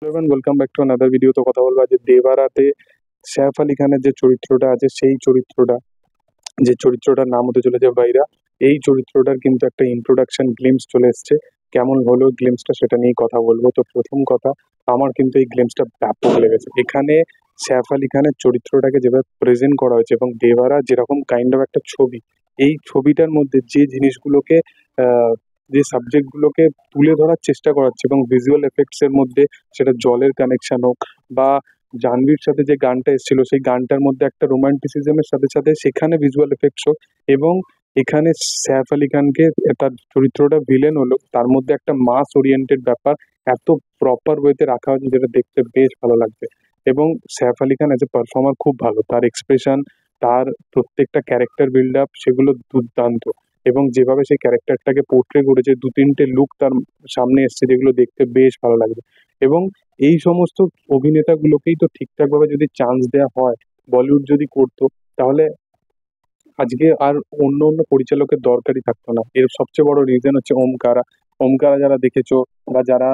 Everyone welcome back to another video. তো কথা বলবো আজ দেবারাতে সাইফ আলি খানের যে চরিত্রটা আছে সেই চরিত্রটা, যে চরিত্রটার নাম হতে চলেছে ভাইরা। এই চরিত্রটার কিন্তু একটা ইন্ট্রোডাকশন গ্লিমস চলে এসছে। কেমন হলো গ্লিমসটা সেটা নিয়েই কথা বলবো। তো প্রথম কথা, আমার কিন্তু এই গ্লিমসটা ব্যাপক লেগেছে। এখানে সাইফ আলি খানের চরিত্রটাকে যেভাবে প্রেজেন্ট করা হয়েছে এবং দেবারা যেরকম কাইন্ড অফ একটা ছবি, এই ছবিটার মধ্যে যে জিনিসগুলোকে আহ, যে সাবজেক্টগুলোকে তুলে ধরার চেষ্টা করা হচ্ছে এবং ভিজুয়াল এফেক্টস এর মধ্যে, সেটা জলের কানেকশন হোক বা জাহ্নবীর সাথে যে গানটা এসেছিল সেই গানটার মধ্যে একটা রোমান্টিসিজমের সাথে সাথে সেখানে ভিজুয়াল এফেক্টস হোক, এবং এখানে সাইফ আলি খানকে তার চরিত্রটা ভিলেন হলো তার মধ্যে একটা মাস ওরিয়েন্টেড ব্যাপার এত প্রপার ওয়েতে রাখা হয়েছে যেটা দেখতে বেশ ভালো লাগবে। এবং Saif Ali Khan as a performer খুব ভালো, তার এক্সপ্রেশন, তার প্রত্যেকটা ক্যারেক্টার বিল্ড আপ সেগুলো দুর্দান্ত। এবং যেভাবে সেই ক্যারেক্টারটাকে পোর্ট্রে করেছে, দু তিনটে লুক তার সামনে এসছে যেগুলো দেখতে বেশ ভালো লাগবে। এবং এই সমস্ত অভিনেতাগুলোকেই তো ঠিকঠাকভাবে যদি চান্স দেওয়া হয়, বলিউড যদি করতো, তাহলে আজকে আর অন্য অন্য পরিচালকের দরকারই থাকতো না। এর সবচেয়ে বড় রিজন হচ্ছে ওমকারা। ওমকারা যারা দেখেছো বা যারা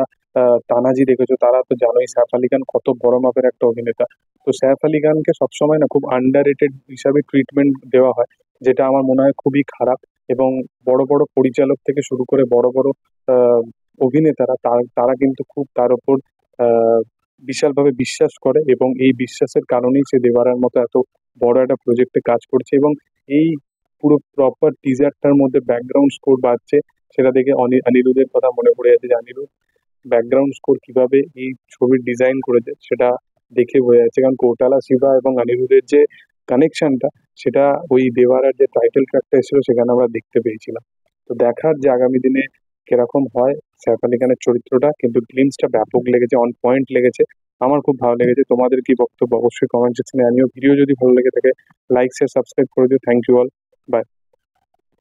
তানাজি দেখেছো তারা তো জানোই সাইফ আলি খান কত বড় মাপের একটা অভিনেতা। তো সাইফ আলি খানকে সবসময় না খুব আন্ডার রেটেড হিসাবে ট্রিটমেন্ট দেওয়া হয়, যেটা আমার মনে হয় খুবই খারাপ। এবং বড় বড় পরিচালক থেকে শুরু করে বড় বড় আহ, অভিনেতারা তারা কিন্তু খুব তার উপর আহ বিশালভাবে বিশ্বাস করে, এবং এই বিশ্বাসের কারণেই সে দেবারার মতো এত বড় একটা প্রজেক্টে কাজ করছে। এবং এই পুরো প্রপার টিজারটার মধ্যে ব্যাকগ্রাউন্ড স্কোর বাজছে, সেটা দেখে অনিরুদ্ধের কথা মনে পড়ে যাচ্ছে যে অনিরুদ্ধ ব্যাকগ্রাউন্ড স্কোর কিভাবে এই ছবির ডিজাইন করেছে সেটা দেখে বোঝা যাচ্ছে। কারণ কোটালা শিবা এবং অনিরুদ্ধের যে কানেকশনটা, সেটা ওই দেওয়ারার যে টাইটেল ট্র্যাকটা এসেছিল সেখানে আমরা দেখতে পেয়েছিলাম। তো দেখার যে আগামী দিনে কিরকম হয় সাইফ আলি খানের চরিত্রটা, কিন্তু গ্লিমসটা ব্যাপক লেগেছে, অন পয়েন্ট লেগেছে। আমার খুব ভালো লেগেছে। তোমাদের কি বক্তব্য অবশ্যই কমেন্ট সেকশনে জানিও। ভিডিও যদি ভালো লেগে থাকে লাইক শেয়ার সাবস্ক্রাইব করে দিও। Thank you all. বাই।